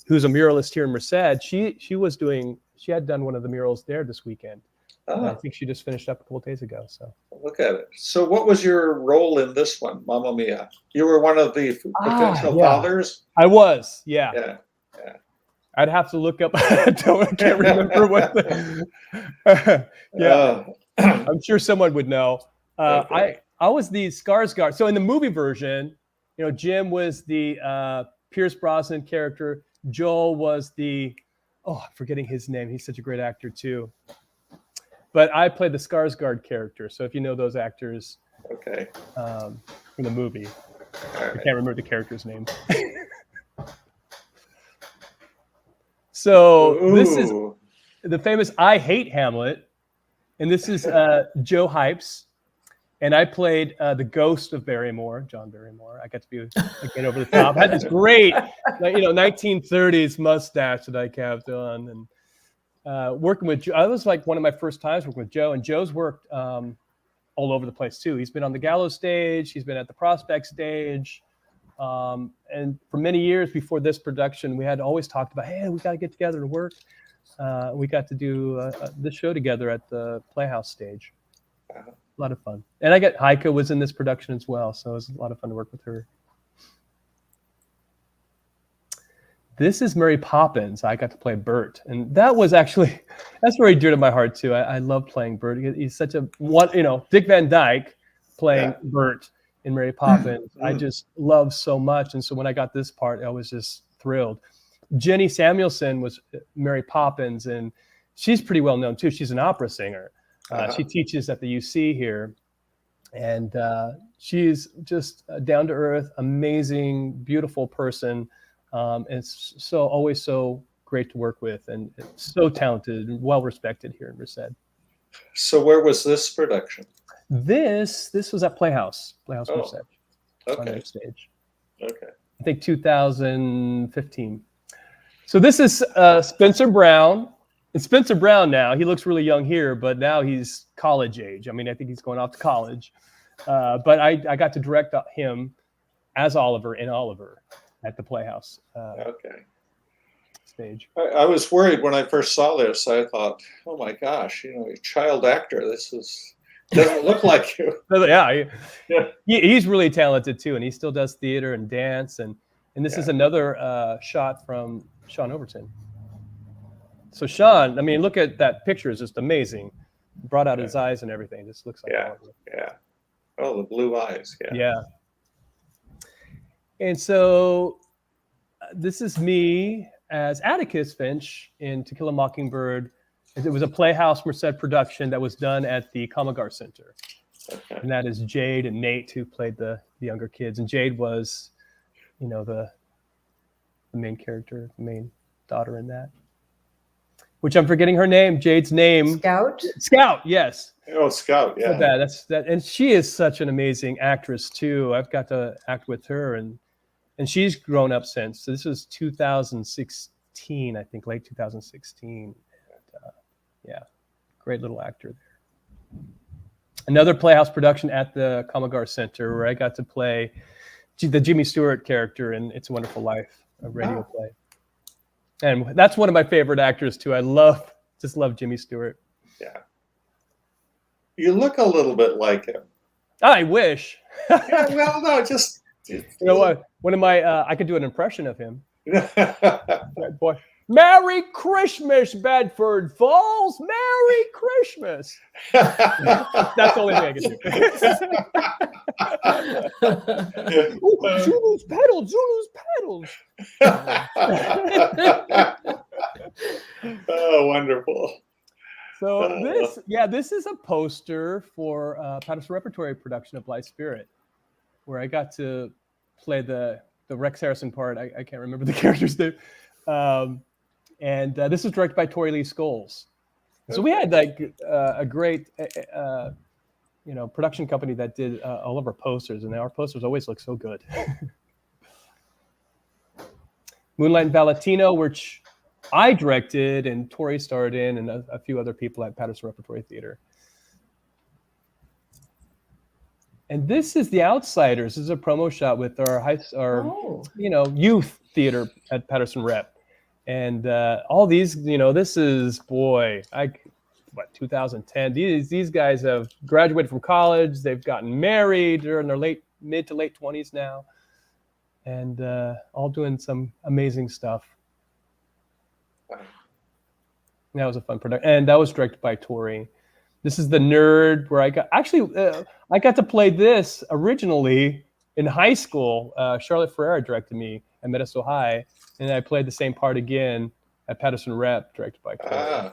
who's a muralist here in Merced, she had done one of the murals there this weekend. I think she just finished up a couple of days ago. So look at it. So what was your role in this one, Mamma Mia? You were one of the potential fathers? I was, yeah. I'd have to look up. I can't remember what I'm sure someone would know. I was the Skarsgård. So in the movie version, Jim was the Pierce Brosnan character. Joel was I'm forgetting his name. He's such a great actor too. But I played the Skarsgård character. So if you know those actors, from the movie, I can't remember the character's name. So this is the famous I Hate Hamlet, and this is Joe Hypes. And I played the ghost of Barrymore, John Barrymore. I got to be again over the top. I had this great, 1930s mustache that I kept on, and working with Joe. It was like one of my first times working with Joe, and Joe's worked all over the place too. He's been on the Gallows stage, he's been at the Prospect stage, and for many years before this production, we had always talked about, hey, we got to get together to work. We got to do this show together at the Playhouse stage. A lot of fun. And Heike was in this production as well, so it was a lot of fun to work with her. This is Mary Poppins. I got to play Bert, and that's very dear to my heart too. I love playing Bert. He's such Dick Van Dyke playing Bert in Mary Poppins. I just love so much, and so when I got this part, I was just thrilled. Jenny Samuelson was Mary Poppins, and she's pretty well known too. She's an opera singer. She teaches at the UC here, and she's just down to earth, amazing, beautiful person. And always so great to work with, and so talented and well respected here in Merced. So where was this production? This was at Playhouse Merced. On their stage. Okay. I think 2015. So this is Spencer Brown. And Spencer Brown now, he looks really young here, but now he's college age. I mean, I think he's going off to college. But I got to direct him as Oliver in Oliver at the Playhouse stage. I was worried when I first saw this. I thought, oh my gosh, a child actor. Doesn't look like you. He's really talented too, and he still does theater and dance. And this is another shot from Sean Overton. So Sean, I mean, look at that picture; it's just amazing. Brought out his eyes and everything. Just looks like Oh, the blue eyes. Yeah. And so this is me as Atticus Finch in To Kill a Mockingbird. It was a Playhouse Merced production that was done at the Mockingbird Center. And that is Jade and Nate, who played the younger kids. And Jade was the main character, the main daughter in that, which I'm forgetting her name, Jade's name. Scout, yes. Oh, Scout, yeah. That's and she is such an amazing actress too. I've got to act with her, and she's grown up since. So this was 2016, I think, late 2016. And, yeah, great little actor there. Another Playhouse production at the Mockingbird Center where I got to play the Jimmy Stewart character in It's a Wonderful Life, a radio play. And that's one of my favorite actors too. I just love Jimmy Stewart. Yeah. You look a little bit like him. I wish. Yeah, well, no, just... You know what? One of my, I could do an impression of him. Boy. Merry Christmas, Bedford Falls. Merry Christmas. That's the only thing I can do. Ooh, Zulu's pedals. Oh, wonderful. So this is a poster for Patterson Repertory production of Blithe Spirit, where I got to play the Rex Harrison part. I can't remember the character's name. And this was directed by Tori Lee Scholes. So we had like a great, production company that did all of our posters, and our posters always look so good. Moonlight and Valentino, which I directed and Tori starred in, and a few other people at Patterson Repertory Theater. And this is The Outsiders. This is a promo shot with our youth theater at Patterson Rep. And all these, this is, 2010. These guys have graduated from college. They've gotten married. They're in their mid to late 20s now. And all doing some amazing stuff. That was a fun production. And that was directed by Tori. This is The Nerd, where I got to play this originally in high school. Charlotte Ferreira directed me at Modesto High, and I played the same part again at Patterson Rep, directed by Tori.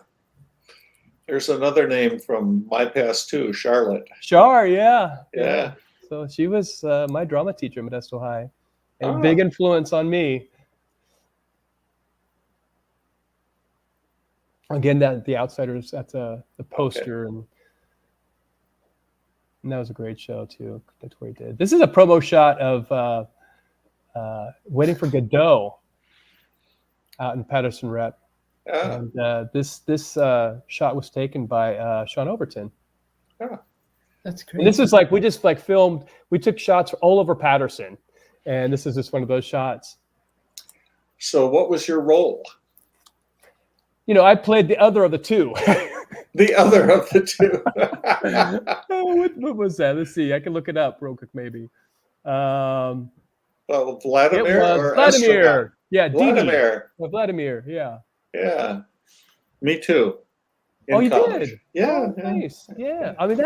There's another name from my past too, Charlotte. Yeah. So she was my drama teacher at Modesto High, and big influence on me. Again, The Outsiders, that's the poster, and that was a great show too that Tori did. This is a promo shot of Waiting for Godot out in Patterson Rep. And this shot was taken by Sean Overton. That's great. And this is like, we just filmed, we took shots all over Patterson, and this is just one of those shots. So what was your role? I played the other of the two. The other of the two. What was that? Let's see. I can look it up real quick, maybe. Vladimir or Vladimir. Astronaut? Yeah, Vladimir. Vladimir, yeah. Yeah. Me too. You college. did? Yeah. Oh, nice. Yeah. I mean,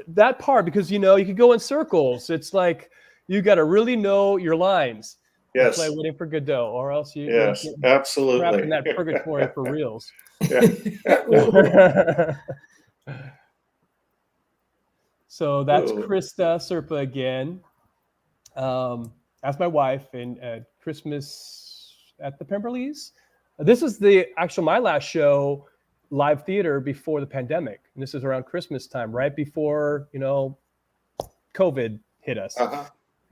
that part, because, you could go in circles. It's like, you got to really know your lines. Yes. Play Waiting for Godot, or else you yes, absolutely. trapped in that purgatory for reals. So that's Krista Serpa again. That's my wife in Christmas at the Pemberleys. This is my last show, live theater, before the pandemic. And this is around Christmas time, right before, COVID hit us.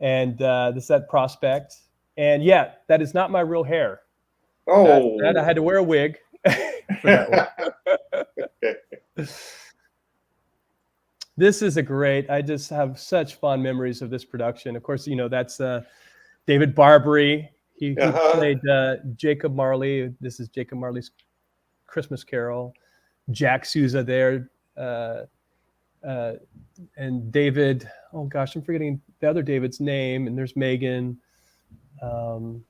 And this is at Prospect. And yeah, that is not my real hair. Oh, that I had to wear a wig for that one. This is I just have such fond memories of this production. Of course, that's David Barbary. He played Jacob Marley. This is Jacob Marley's Christmas Carol. Jack Souza there. And David, oh gosh, I'm forgetting the other David's name. And there's Megan. And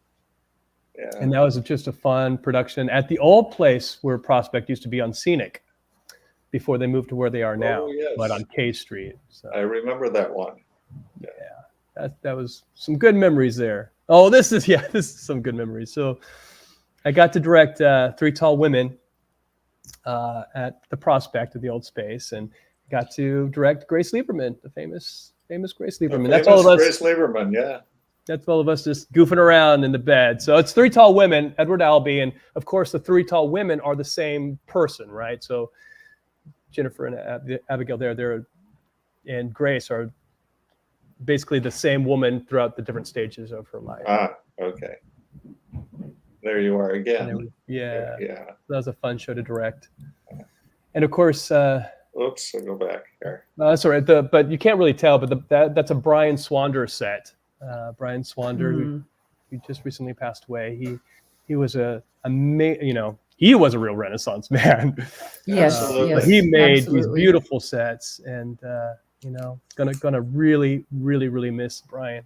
that was just a fun production at the old place where Prospect used to be on Scenic before they moved to where they are now, but on K Street. So, I remember that one. Yeah, that was some good memories there. Oh, this is some good memories. So I got to direct Three Tall Women at the Prospect of the old space, and got to direct Grace Lieberman, the famous Grace Lieberman. That's all of us. Grace Lieberman, yeah. That's all of us just goofing around in the bed. So it's Three Tall Women, Edward Albee, and of course the Three Tall Women are the same person, right? So Jennifer and Abigail there, and Grace are basically the same woman throughout the different stages of her life. Ah, okay. There you are again. Yeah. Yeah. That was a fun show to direct. And of course, Oops, I'll go back here. that's all right. But you can't really tell, but that's a Brian Swander set. Brian Swander, who just recently passed away. He was he was a real Renaissance man. Yes, Absolutely. He made absolutely. these beautiful sets, and gonna really, really, really miss Brian.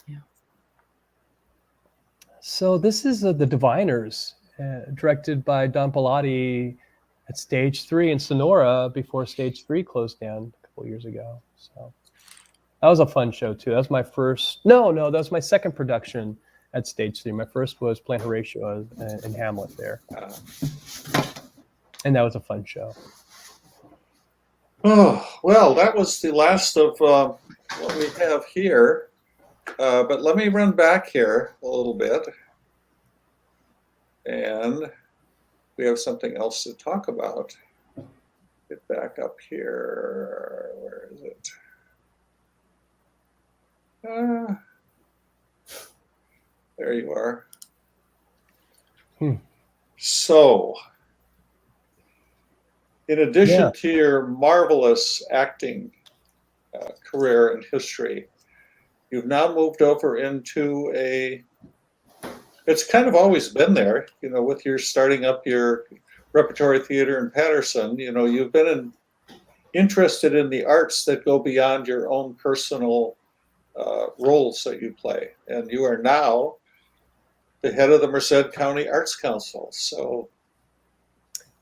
Yeah. So this is The Diviners, directed by Don Pilati at Stage 3 in Sonora before Stage 3 closed down a couple years ago. So that was a fun show too. That was my first. No, that was my second production at Stage 3. My first was playing Horatio in Hamlet there, and that was a fun show. Oh, well, that was the last of what we have here. But let me run back here a little bit. And we have something else to talk about. Get back up here. Where is it? There you are. So, in addition to your marvelous acting career and history, you've now moved over into it's kind of always been there, with your starting up your repertory theater in Patterson. You've been interested in the arts that go beyond your own personal roles that you play. And you are now the head of the Merced County Arts Council. So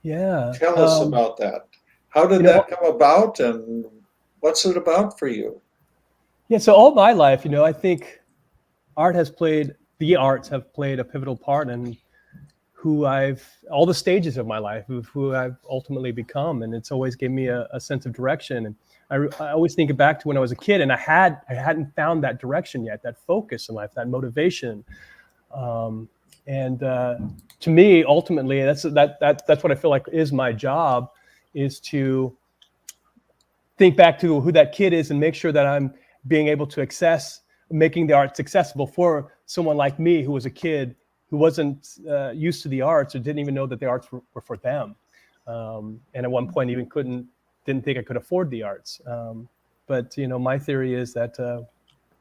tell us about that. How did that come about, and what's it about for you? Yeah, so all my life, I think the arts have played a pivotal part in all the stages of my life, of who I've ultimately become. And it's always given me a sense of direction. And I always think back to when I was a kid, and I hadn't found that direction yet, that focus in life, that motivation. To me, ultimately, that's what I feel like is my job, is to think back to who that kid is and make sure that I'm being able to making the arts accessible for someone like me, who was a kid who wasn't used to the arts or didn't even know that the arts were for them. And at one point even didn't think I could afford the arts. But my theory is that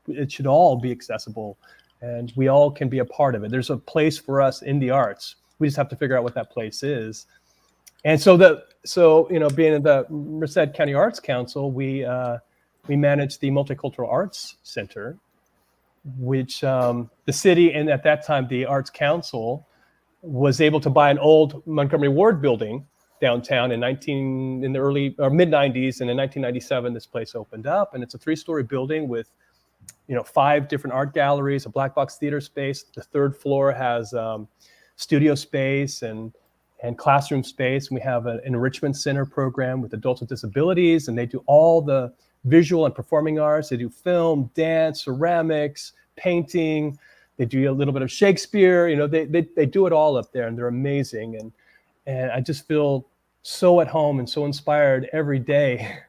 it should all be accessible, and we all can be a part of it. There's a place for us in the arts. We just have to figure out what that place is. And so being in the Merced County Arts Council, we manage the Multicultural Arts Center, which the city, and at that time the Arts Council, was able to buy an old Montgomery Ward building downtown in the early or mid 90s, and in 1997 this place opened up, and it's a 3-story building with 5 different art galleries, a black box theater space. The 3rd floor has studio space and classroom space. And we have an enrichment center program with adults with disabilities, and they do all the visual and performing arts. They do film, dance, ceramics, painting. They do a little bit of Shakespeare. They do it all up there, and they're amazing. And I just feel so at home and so inspired every day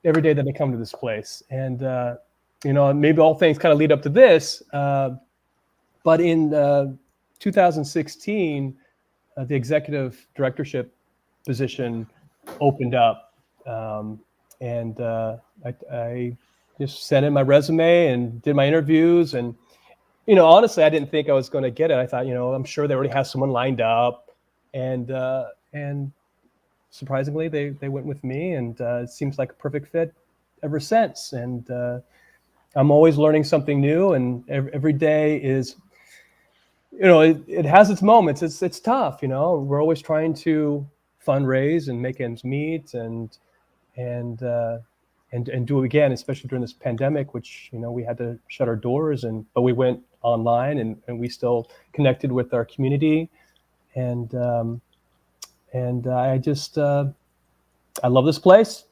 that I come to this place. And maybe all things kind of lead up to this. But in 2016, the executive directorship position opened up. And I just sent in my resume and did my interviews. And, honestly, I didn't think I was going to get it. I thought, I'm sure they already have someone lined up. And surprisingly, they went with me, and it seems like a perfect fit ever since. And I'm always learning something new, and every day is, it has its moments. It's tough, We're always trying to fundraise and make ends meet, and do it again, especially during this pandemic, which we had to shut our doors, but we went online, and we still connected with our community, and I just I love this place,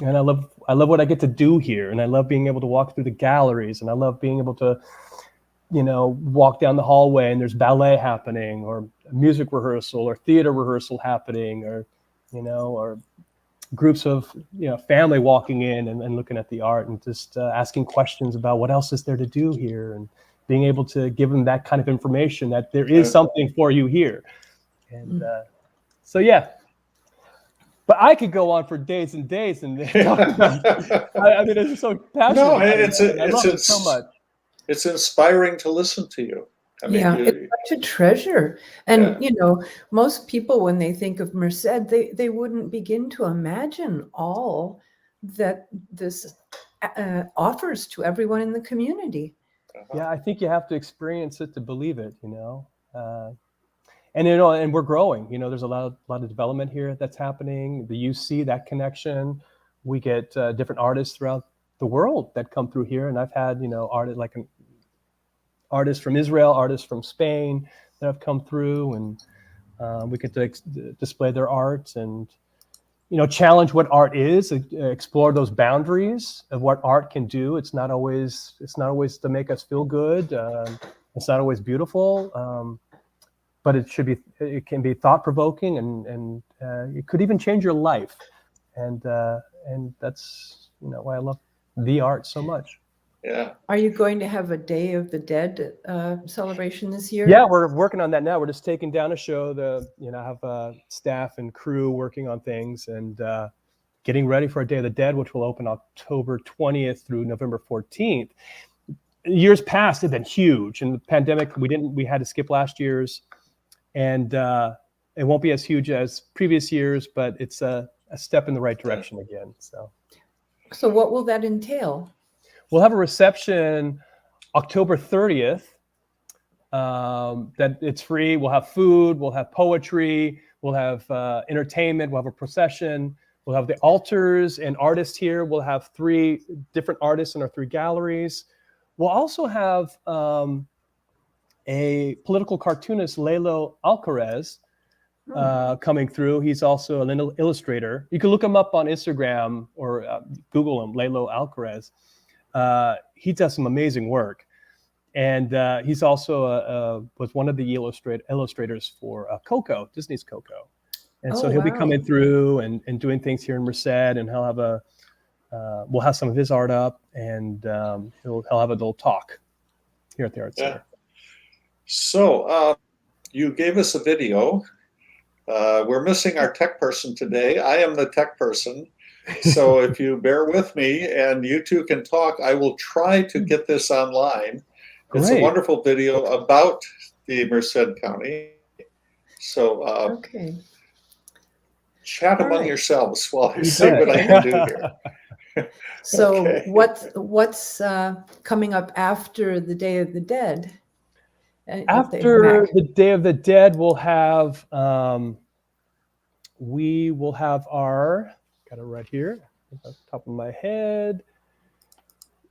And I love what I get to do here, and I love being able to walk through the galleries, and I love being able to, walk down the hallway and there's ballet happening, or a music rehearsal, or theater rehearsal happening, or or groups of family walking in and looking at the art and just asking questions about what else is there to do here, and being able to give them that kind of information that there is something for you here. And so yeah. But I could go on for days and days and talk about. I mean, it's so passionate. No, I love it so much. It's inspiring to listen to you. I mean, it's such a treasure. And most people, when they think of Merced, they wouldn't begin to imagine all that this offers to everyone in the community. Yeah, I think you have to experience it to believe it. And we're growing. There's a lot of development here that's happening. The UC, that connection. We get different artists throughout the world that come through here, and I've had artists from Israel, artists from Spain that have come through, and we get to display their art and challenge what art is, explore those boundaries of what art can do. It's not always to make us feel good. It's not always beautiful. But it can be thought-provoking, and it could even change your life. And that's why I love the art so much. Yeah. Are you going to have a Day of the Dead celebration this year? Yeah, we're working on that now. We're just taking down a show. I have staff and crew working on things, and getting ready for a Day of the Dead, which will open October 20th through November 14th. Years past have been huge. In the pandemic, we had to skip last year's. And it won't be as huge as previous years, but it's a step in the right direction again. So what will that entail? We'll have a reception October 30th. That it's free. We'll have food. We'll have poetry. We'll have entertainment. We'll have a procession. We'll have the altars and artists here. We'll have 3 different artists in our 3 galleries. We'll also have a political cartoonist, Lelo Alcarez, coming through. He's also an illustrator. You can look him up on Instagram or Google him, Lelo Alcarez. He does some amazing work. And he's also was one of the illustrators for Coco, Disney's Coco. And so he'll be coming through and doing things here in Merced, and he'll have we'll have some of his art up, and he'll have a little talk here at the Art Center. So you gave us a video. We're missing our tech person today. I am the tech person. So if you bear with me and you two can talk, I will try to get this online. Great. It's a wonderful video about the Merced County. So chat among yourselves while I see what I can do here. So what's coming up after the Day of the Dead? After the Day of the Dead, we'll have our, got it right here, off the top of my head,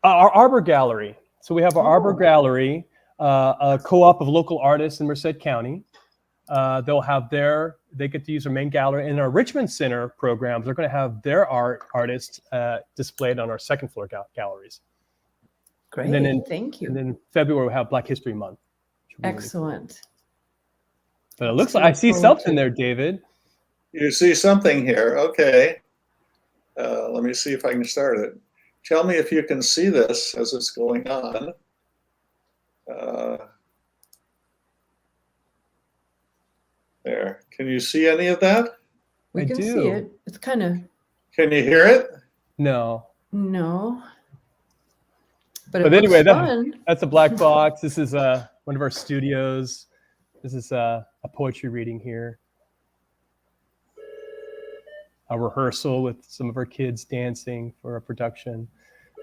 our Arbor Gallery. So we have our Arbor Gallery, a co-op of local artists in Merced County. They get to use our main gallery. In our Richmond Center programs, they're going to have their artists displayed on our second floor galleries. Great, thank you. And then in February, we'll have Black History Month. Excellent. But it looks like I see something there, David. You see something here. Okay. Let me see if I can start it. Tell me if you can see this as it's going on. There. Can you see any of that? We can see it. It's kind of. Can you hear it? No. But anyway, fun. That's a black box. This is one of our studios. This is a poetry reading here. A rehearsal with some of our kids dancing for a production.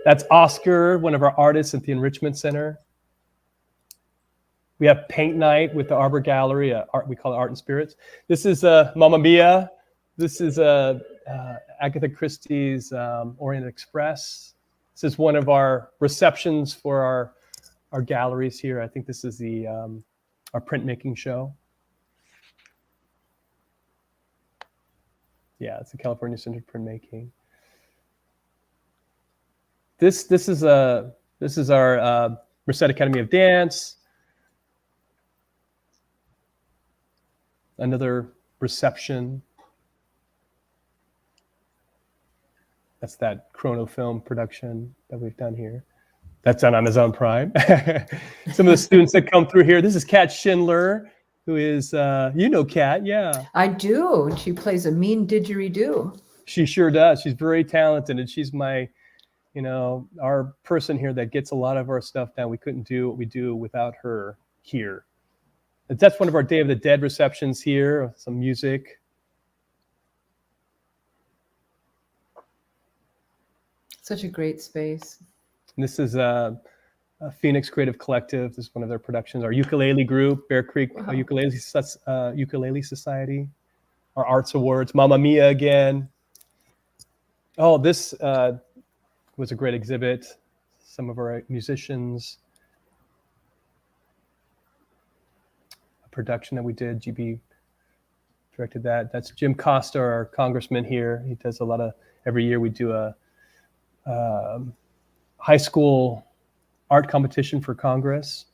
That's Oscar, one of our artists at the Enrichment Center. We have paint night with the Arbor Gallery. We call it Art and Spirits. This is Mamma Mia. This is Agatha Christie's Orient Express. This is one of our receptions for our galleries here. I think this is our printmaking show. Yeah, it's the California Center for Printmaking. This is our Merced Academy of Dance. Another reception. That's that Chrono Film production that we've done here. That's on Amazon Prime. Some of the students that come through here. This is Kat Schindler, who is, you know Kat, yeah. I do. She plays a mean didgeridoo. She sure does. She's very talented, and she's my, our person here that gets a lot of our stuff done. We couldn't do what we do without her here. That's one of our Day of the Dead receptions here, some music. Such a great space. And this is a Phoenix Creative Collective. This is one of their productions. Our ukulele group, Bear Creek Ukulele Society. Our Arts Awards, Mamma Mia again. Oh, this was a great exhibit. Some of our musicians. A production that we did, GB directed that. That's Jim Costa, our congressman here. He does a lot of, every year we do a high school art competition for Congress.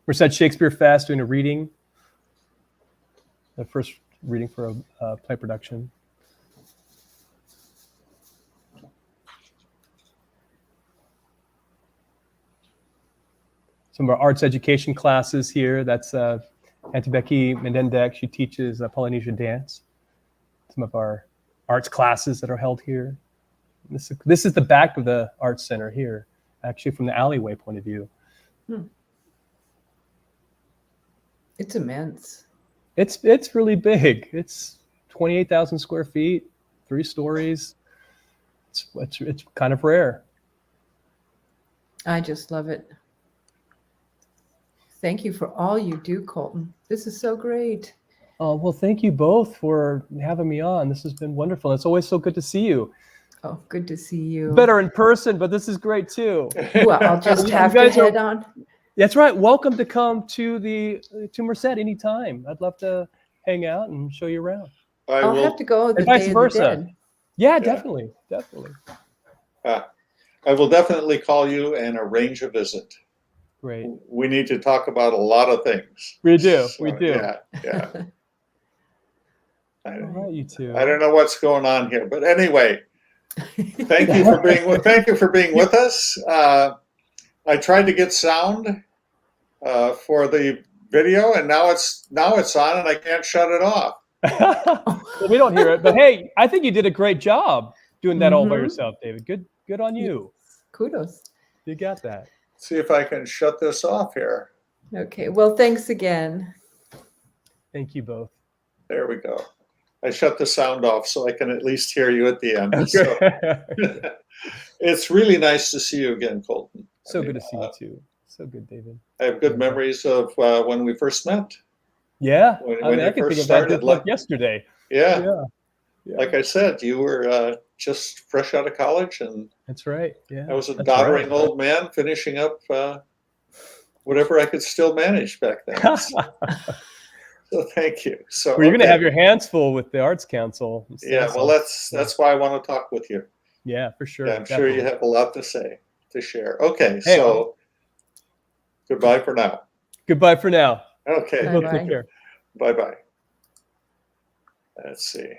Merced Shakespeare Fest, doing a reading. The first reading for a play production. Some of our arts education classes here. That's Auntie Becky Mendendek. She teaches Polynesian dance. Some of our arts classes that are held here. This is the back of the Arts Center here, actually from the alleyway point of view. It's immense. It's really big. It's 28,000 square feet, 3 stories. It's kind of rare. I just love it. Thank you for all you do, Colton. This is so great. Oh, well, thank you both for having me on. This has been wonderful. It's always so good to see you. Oh, good to see you. Better in person, but this is great too. Well, I'll just have to head on. That's right. Welcome to come to Merced anytime. I'd love to hang out and show you around. I'll have to go the and vice Day of versa. the Dead. Yeah, definitely. I will definitely call you and arrange a visit. Great. We need to talk about a lot of things. We do. So, we do. Yeah. All right, you two. I don't know what's going on here, but anyway, thank you for being with us. I tried to get sound for the video, and now it's on, and I can't shut it off. Well, we don't hear it, but hey, I think you did a great job doing that all by yourself, David. Good on you. Kudos. You got that. See if I can shut this off here. Okay. Well, thanks again. Thank you both. There we go. I shut the sound off so I can at least hear you at the end. Okay. So, it's really nice to see you again, Colton. So good to see you too. So good, David. I have good memories of when we first met. Yeah. When I can think of that just like yesterday. Yeah. Like I said, you were just fresh out of college, and that's right. Yeah. I was a doddering old man finishing up whatever I could still manage back then. So thank you. So you're going to have your hands full with the Arts Council. Yeah. Well, that's why I want to talk with you. Yeah, for sure. Yeah, I'm sure you have a lot to share. Okay. Hey, so goodbye for now. Goodbye for now. Okay. Bye-bye. Bye-bye. Let's see.